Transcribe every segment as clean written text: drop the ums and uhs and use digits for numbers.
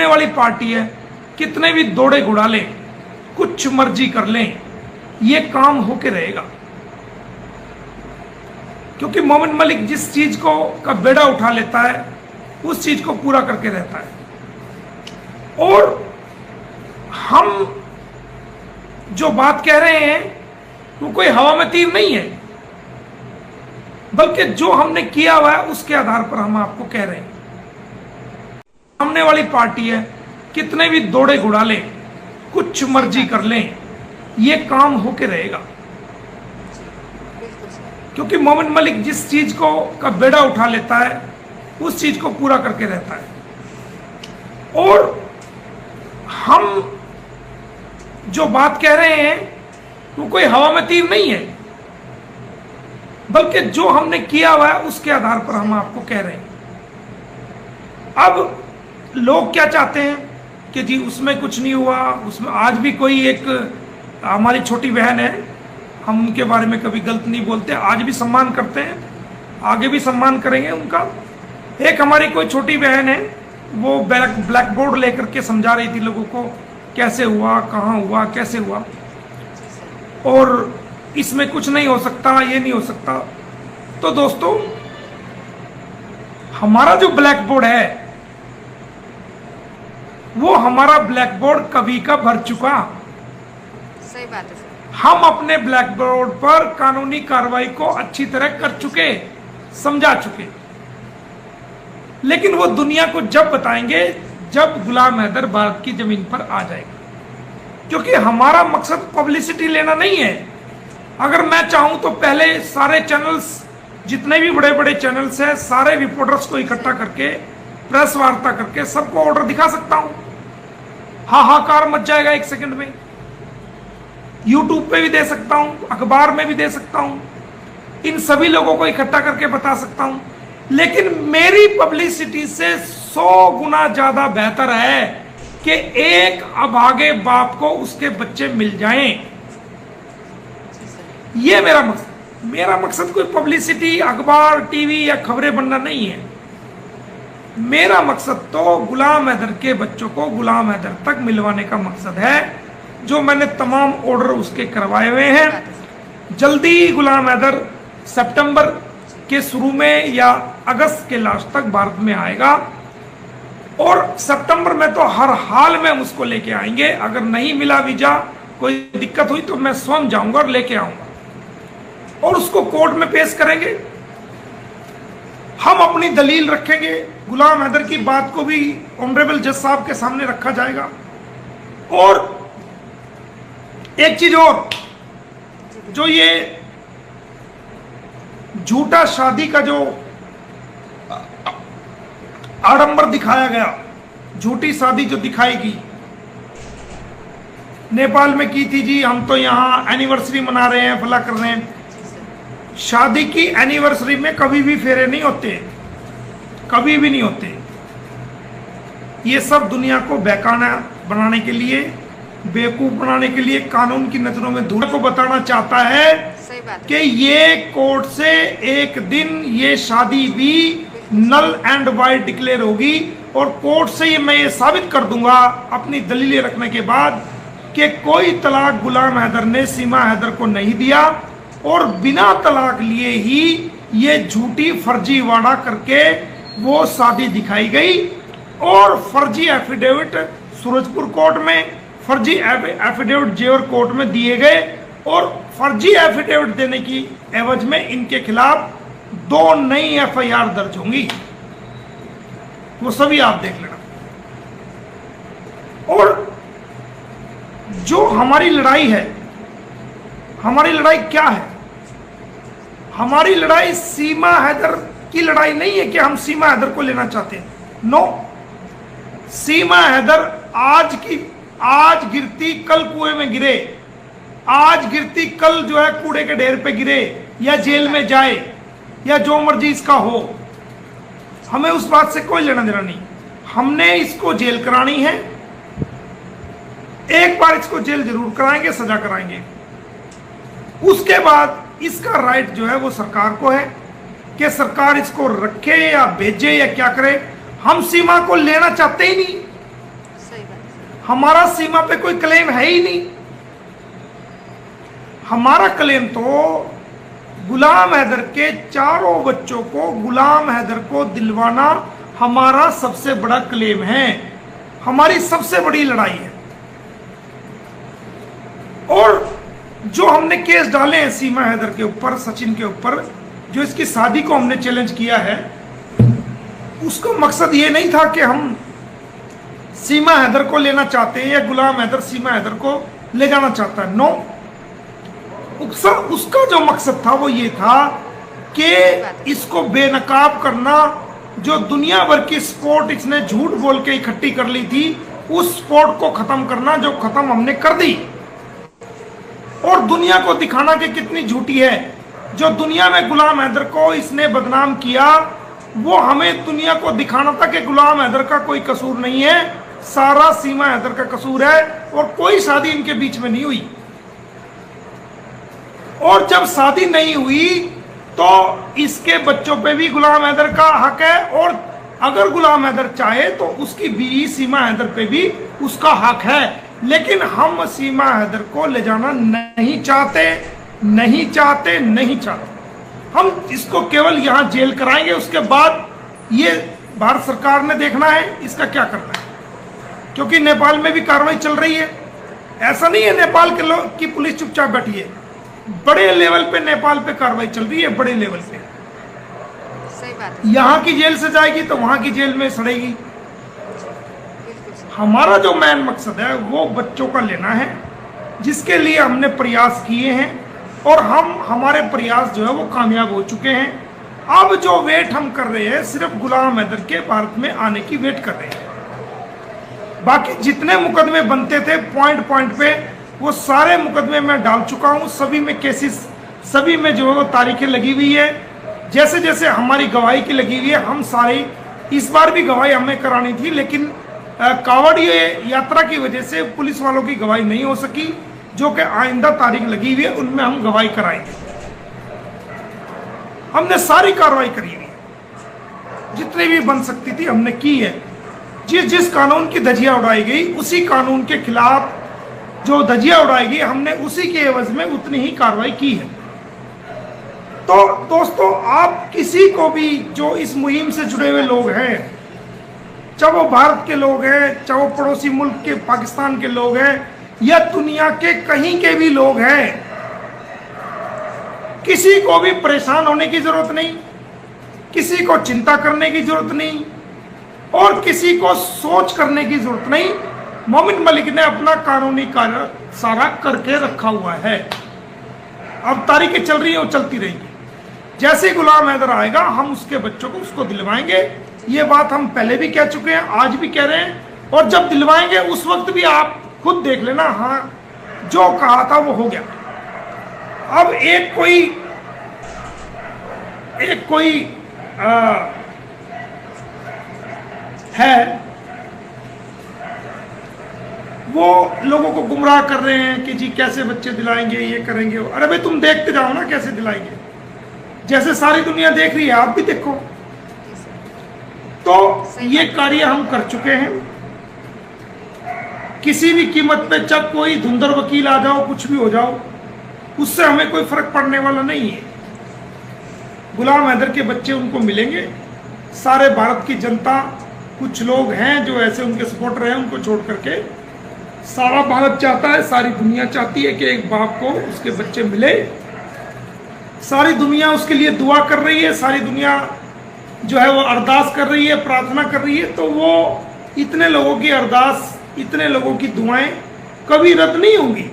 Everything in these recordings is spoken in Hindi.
सामने वाली पार्टी है कितने भी दौड़े घुड़ा लें, कुछ मर्जी कर लें, ये काम होके रहेगा। क्योंकि मोमिन मलिक जिस चीज को का बेड़ा उठा लेता है उस चीज को पूरा करके रहता है। और हम जो बात कह रहे हैं वो कोई हवा में तीर नहीं है, बल्कि जो हमने किया हुआ है उसके आधार पर हम आपको कह रहे हैं। सामने वाली पार्टी है कितने भी दौड़े घुड़ा लें, कुछ मर्जी कर लें, ये काम होके रहेगा। क्योंकि मोमिन मलिक जिस चीज को का बेड़ा उठा लेता है उस चीज को पूरा करके रहता है। और हम जो बात कह रहे हैं वो कोई हवा में तीर नहीं है, बल्कि जो हमने किया हुआ है उसके आधार पर हम आपको कह रहे हैं। अब लोग क्या चाहते हैं कि जी उसमें कुछ नहीं हुआ, उसमें आज भी कोई एक हमारी छोटी बहन है, हम उनके बारे में कभी गलत नहीं बोलते, आज भी सम्मान करते हैं, आगे भी सम्मान करेंगे उनका। एक हमारी कोई छोटी बहन है, वो ब्लैक बोर्ड लेकर के समझा रही थी लोगों को कैसे हुआ, कहाँ हुआ, कैसे हुआ, और इसमें कुछ नहीं हो सकता, ये नहीं हो सकता। तो दोस्तों, हमारा जो ब्लैक बोर्ड है वो हमारा ब्लैक बोर्ड कभी का भर चुका। सही बात है। हम अपने ब्लैक बोर्ड पर कानूनी कार्रवाई को अच्छी तरह कर चुके, समझा चुके, लेकिन वो दुनिया को जब बताएंगे जब गुलाम हैदर भारत की जमीन पर आ जाएगा। क्योंकि हमारा मकसद पब्लिसिटी लेना नहीं है। अगर मैं चाहूं तो पहले सारे चैनल्स, जितने भी बड़े बड़े चैनल्स हैं, सारे रिपोर्टर्स को इकट्ठा करके प्रेस वार्ता करके सबको ऑर्डर दिखा सकता हूं, हाहाकार मच जाएगा एक सेकंड में। यूट्यूब पे भी दे सकता हूं, अखबार में भी दे सकता हूं, इन सभी लोगों को इकट्ठा करके बता सकता हूं। लेकिन मेरी पब्लिसिटी से 100 गुना ज्यादा बेहतर है कि एक अभागे बाप को उसके बच्चे मिल जाएं। ये मेरा मकसद कोई पब्लिसिटी, अखबार, टीवी या खबरें बनना नहीं है। मेरा मकसद तो गुलाम हैदर के बच्चों को गुलाम हैदर तक मिलवाने का मकसद है, जो मैंने तमाम ऑर्डर उसके करवाए हुए हैं। जल्दी गुलाम हैदर सितंबर के शुरू में या अगस्त के लास्ट तक भारत में आएगा, और सितंबर में तो हर हाल में हम उसको लेके आएंगे। अगर नहीं मिला वीजा, कोई दिक्कत हुई तो मैं स्वयं जाऊंगा और लेके आऊंगा और उसको कोर्ट में पेश करेंगे। हम अपनी दलील रखेंगे, गुलाम हैदर की बात को भी ऑनरेबल जज साहब के सामने रखा जाएगा। और एक चीज और, जो ये झूठा शादी का जो आडंबर दिखाया गया, झूठी शादी जो दिखाएगी, नेपाल में की थी जी, हम तो यहाँ एनिवर्सरी मना रहे हैं, फला कर रहे हैं। शादी की एनिवर्सरी में कभी भी फेरे नहीं होते, कभी भी नहीं होते। ये सब दुनिया को बहकाना बनाने के लिए, बेवकूफ बनाने के लिए, कानून की नजरों में धूल को बताना चाहता है कि ये कोर्ट से एक दिन ये शादी भी नल एंड वाइड डिक्लेयर होगी, और कोर्ट से ये मैं ये साबित कर दूंगा अपनी दलीलें रखने के बाद कि कोई तलाक गुलाम हैदर ने सीमा हैदर को नहीं दिया, और बिना तलाक लिए ही ये झूठी फर्जी वादा करके वो शादी दिखाई गई, और फर्जी एफिडेविट सूरजपुर कोर्ट में, फर्जी एफिडेविट जेवर कोर्ट में दिए गए, और फर्जी एफिडेविट देने की एवज में इनके खिलाफ 2 नई एफआईआर दर्ज होंगी। वो सभी आप देख लेना। और जो हमारी लड़ाई है, हमारी लड़ाई क्या है? हमारी लड़ाई सीमा हैदर की लड़ाई नहीं है कि हम सीमा हैदर को लेना चाहते हैं। नो, सीमा हैदर आज गिरती कल कुएं में गिरे, आज गिरती कल जो है कूड़े के ढेर पे गिरे, या जेल में जाए, या जो मर्जी इसका हो, हमें उस बात से कोई लेना देना नहीं। हमने इसको जेल करानी है, एक बार इसको जेल जरूर कराएंगे, सजा कराएंगे। उसके बाद इसका राइट जो है वो सरकार को है कि सरकार इसको रखे या भेजे या क्या करे। हम सीमा को लेना चाहते ही नहीं, हमारा सीमा पे कोई क्लेम है ही नहीं। हमारा क्लेम तो गुलाम हैदर के चारों बच्चों को, गुलाम हैदर को दिलवाना हमारा सबसे बड़ा क्लेम है, हमारी सबसे बड़ी लड़ाई है। और जो हमने केस डाले हैं सीमा हैदर के ऊपर, सचिन के ऊपर, जो इसकी शादी को हमने चैलेंज किया है, उसका मकसद ये नहीं था कि हम सीमा हैदर को लेना चाहते हैं या गुलाम हैदर सीमा हैदर को ले जाना चाहता है। नो, उसका जो मकसद था वो ये था कि इसको बेनकाब करना। जो दुनिया भर की स्पोर्ट इसने झूठ बोल के इकट्ठी कर ली थी, उस स्पोर्ट को खत्म करना, जो खत्म हमने कर दी। और दुनिया को दिखाना कि कितनी झूठी है। जो दुनिया में गुलाम हैदर को इसने बदनाम किया, वो हमें दुनिया को दिखाना था कि गुलाम हैदर का कोई कसूर नहीं है, सारा सीमा हैदर का कसूर है और कोई शादी इनके बीच में नहीं हुई। और जब शादी नहीं हुई तो इसके बच्चों पे भी गुलाम हैदर का हक है, और अगर गुलाम हैदर चाहे तो उसकी बीवी सीमा हैदर पे भी उसका हक है। लेकिन हम सीमा हैदर को ले जाना नहीं चाहते, नहीं चाहते, नहीं चाहते। हम इसको केवल यहां जेल कराएंगे, उसके बाद ये भारत सरकार ने देखना है इसका क्या करना है, क्योंकि नेपाल में भी कार्रवाई चल रही है। ऐसा नहीं है नेपाल के लोग की पुलिस चुपचाप बैठी है, बड़े लेवल पे नेपाल पे कार्रवाई चल रही है, बड़े लेवल पे। सही बात है। यहाँ की जेल से जाएगी तो वहां की जेल में सड़ेगी। हमारा जो मेन मकसद है वो बच्चों का लेना है, जिसके लिए हमने प्रयास किए हैं, और हमारे प्रयास जो है वो कामयाब हो चुके हैं। अब जो वेट हम कर रहे हैं, सिर्फ गुलाम हैदर के भारत में आने की वेट कर रहे हैं। बाकी जितने मुकदमे बनते थे पॉइंट पॉइंट पे, वो सारे मुकदमे मैं डाल चुका हूं। सभी में केसेस, सभी में जो है वो तारीखें लगी हुई है, जैसे जैसे हमारी गवाही की लगी हुई है। हम सारी, इस बार भी गवाही हमें करानी थी, लेकिन कांवड़िया यात्रा की वजह से पुलिस वालों की गवाही नहीं हो सकी, जो कि आइंदा तारीख लगी हुई है, उनमें हम गवाही कराएंगे। हमने सारी कार्रवाई करी हुई है, जितनी भी बन सकती थी हमने की है। जिस कानून की धज्जियां उड़ाई गई, उसी कानून के खिलाफ जो धज्जियां उड़ाई गई, हमने उसी के एवज में उतनी ही कार्रवाई की है। तो दोस्तों, आप किसी को भी जो इस मुहिम से जुड़े हुए लोग हैं, चाहे वो भारत के लोग हैं, चाहे वो पड़ोसी मुल्क के पाकिस्तान के लोग हैं, या दुनिया के कहीं के भी लोग हैं, किसी को भी परेशान होने की जरूरत नहीं, किसी को चिंता करने की जरूरत नहीं, और किसी को सोच करने की जरूरत नहीं। मोमिन मलिक ने अपना कानूनी कार्य सारा करके रखा हुआ है। अब तारीखें चल रही है, वो चलती रहेंगी। जैसे गुलाम हैदर आएगा, हम उसके बच्चों को उसको दिलवाएंगे। ये बात हम पहले भी कह चुके हैं, आज भी कह रहे हैं, और जब दिलवाएंगे उस वक्त भी आप खुद देख लेना, हाँ जो कहा था वो हो गया। अब एक कोई है, वो लोगों को गुमराह कर रहे हैं कि जी कैसे बच्चे दिलाएंगे, ये करेंगे। अरे भाई, तुम देखते जाओ ना कैसे दिलाएंगे, जैसे सारी दुनिया देख रही है, आप भी देखो। तो ये कार्य हम कर चुके हैं। किसी भी कीमत पे, चाहे कोई धुंधर वकील आ जाओ, कुछ भी हो जाओ, उससे हमें कोई फर्क पड़ने वाला नहीं है। गुलाम हैदर के बच्चे उनको मिलेंगे। सारे भारत की जनता, कुछ लोग हैं जो ऐसे उनके सपोर्टर हैं, उनको छोड़ करके सारा भारत चाहता है, सारी दुनिया चाहती है कि एक बाप को उसके बच्चे मिले। सारी दुनिया उसके लिए दुआ कर रही है, सारी दुनिया जो है वो अरदास कर रही है, प्रार्थना कर रही है। तो वो इतने लोगों की अरदास, इतने लोगों की दुआएं कभी रद्द नहीं होंगी।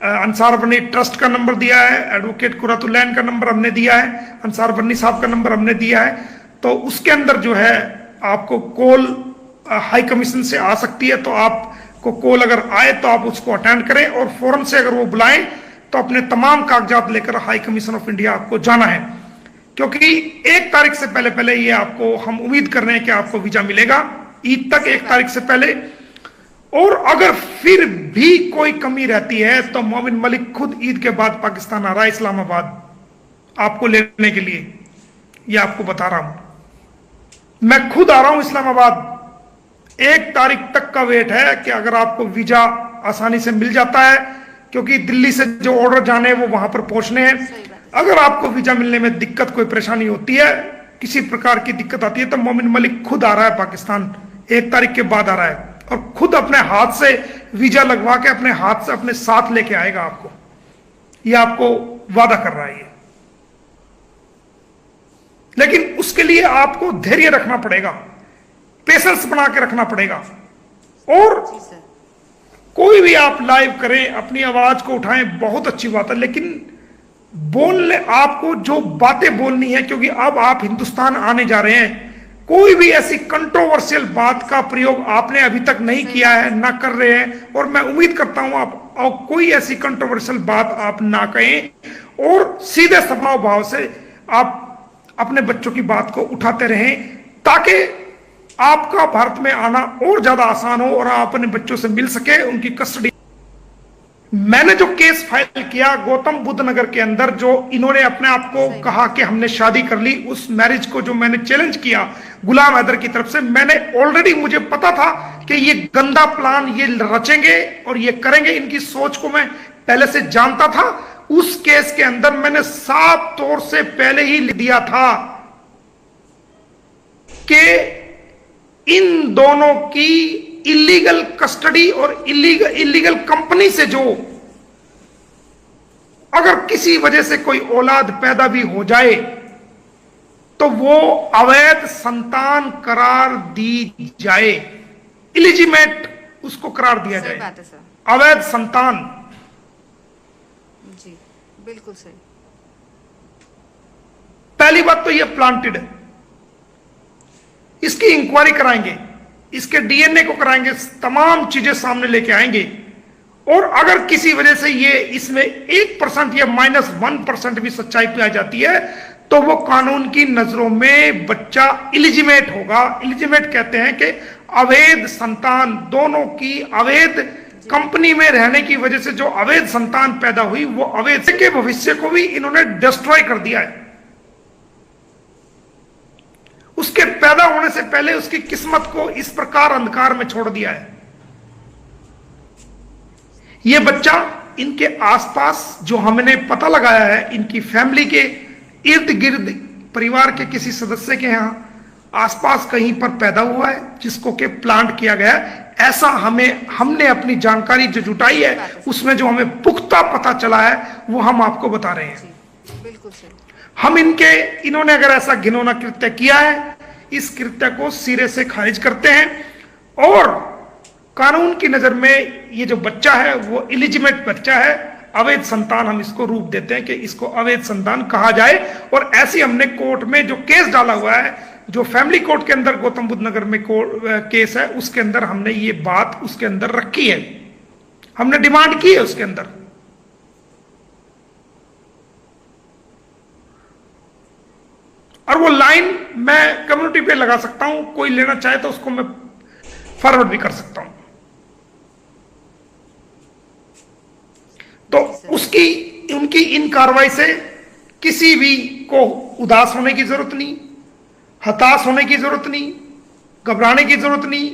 अंसार बन्नी ट्रस्ट का नंबर दिया है, एडवोकेट कुरातुल्लैन का नंबर हमने दिया है, अंसार बन्नी साहब का नंबर हमने दिया है। तो उसके अंदर जो है आपको कॉल हाई कमीशन से आ सकती है। तो आपको कॉल अगर आए तो आप उसको अटेंड करें, और फौरन से अगर वो बुलाएं तो अपने तमाम कागजात लेकर हाई कमीशन ऑफ इंडिया आपको जाना है, क्योंकि 1 तारीख से पहले पहले ये आपको, हम उम्मीद कर रहे हैं कि आपको वीजा मिलेगा ईद तक, 1 तारीख से पहले। और अगर फिर भी कोई कमी रहती है तो मोमिन मलिक खुद ईद के बाद पाकिस्तान आ रहा है, इस्लामाबाद, आपको लेने के लिए। ये आपको बता रहा हूं, मैं खुद आ रहा हूं इस्लामाबाद 1 तारीख तक का वेट है कि अगर आपको वीजा आसानी से मिल जाता है, क्योंकि दिल्ली से जो ऑर्डर जाने हैं वो वहां पर पहुंचने हैं। अगर आपको वीजा मिलने में दिक्कत, कोई परेशानी होती है, किसी प्रकार की दिक्कत आती है, तो मोमिन मलिक खुद आ रहा है पाकिस्तान, 1 तारीख के बाद आ रहा है, और खुद अपने हाथ से वीजा लगवा के अपने हाथ से अपने साथ लेके आएगा आपको। ये आपको वादा कर रहा है ये। लेकिन उसके लिए आपको धैर्य रखना पड़ेगा, पेशेंस बना के रखना पड़ेगा। और जी सर। कोई भी आप लाइव करें, अपनी आवाज को उठाएं, बहुत अच्छी बात है, लेकिन बोलने, आपको जो बातें बोलनी है, क्योंकि अब आप हिंदुस्तान आने जा रहे हैं, कोई भी ऐसी कंट्रोवर्शियल बात का प्रयोग आपने अभी तक नहीं किया है, ना कर रहे हैं, और मैं उम्मीद करता हूं आप कोई ऐसी कंट्रोवर्शियल बात आप ना कहें, और सीधे स्वभाव भाव से आप अपने बच्चों की बात को उठाते रहें, ताकि आपका भारत में आना और ज्यादा आसान हो और आप अपने बच्चों से मिल सके, उनकी कस्टडी। मैंने जो केस फाइल किया गौतम बुद्ध नगर के अंदर, जो इन्होंने अपने आप को कहा कि हमने शादी कर ली, उस मैरिज को जो मैंने चैलेंज किया गुलाम हैदर की तरफ से, मैंने ऑलरेडी, मुझे पता था कि ये गंदा प्लान ये रचेंगे और ये करेंगे, इनकी सोच को मैं पहले से जानता था। उस केस के अंदर मैंने साफ तौर से पहले ही लिख दिया था कि इन दोनों की इलीगल कस्टडी और इलीगल कंपनी से जो अगर किसी वजह से कोई औलाद पैदा भी हो जाए तो वो अवैध संतान करार दी जाए, इलिजिमेट उसको करार दिया सही जाए, बात है सर। अवैध संतान। जी बिल्कुल सही। पहली बात तो ये प्लांटेड है, इसकी इंक्वायरी कराएंगे, इसके डीएनए को कराएंगे, तमाम चीजें सामने लेके आएंगे, और अगर किसी वजह से ये इसमें 1% या -1% भी सच्चाई पाई जाती है तो वो कानून की नजरों में बच्चा इलिजिमेट होगा। इलिजिमेट कहते हैं कि अवैध संतान, दोनों की अवैध कंपनी में रहने की वजह से जो अवैध संतान पैदा हुई, वो अवैध के भविष्य को भी इन्होंने डिस्ट्रॉय कर दिया है। उसके पैदा होने से पहले उसकी किस्मत को इस प्रकार अंधकार में छोड़ दिया है। यह बच्चा इनके आसपास जो हमने पता लगाया है, इनकी फैमिली के इर्द गिर्द परिवार के किसी सदस्य के यहां आसपास कहीं पर पैदा हुआ है, जिसको के प्लांट किया गया है। ऐसा हमने अपनी जानकारी जो जुटाई है उसमें जो हमें पुख्ता पता चला है वो हम आपको बता रहे हैं। बिल्कुल सही। हम इन्होंने अगर ऐसा घिनौना कृत्य किया है, इस कृत्य को सिरे से खारिज करते हैं और कानून की नजर में ये जो बच्चा है वो इलिजिमेट बच्चा है, अवैध संतान हम इसको रूप देते हैं कि इसको अवैध संतान कहा जाए। और ऐसी हमने कोर्ट में जो केस डाला हुआ है, जो फैमिली कोर्ट के अंदर गौतम बुद्ध नगर में केस है, उसके अंदर हमने ये बात उसके अंदर रखी है, हमने डिमांड की है उसके अंदर। और वो लाइन मैं कम्युनिटी पे लगा सकता हूं, कोई लेना चाहे तो उसको मैं फॉरवर्ड भी कर सकता हूं। तो उनकी इन कार्रवाई से किसी भी को उदास होने की जरूरत नहीं, हताश होने की जरूरत नहीं, घबराने की जरूरत नहीं।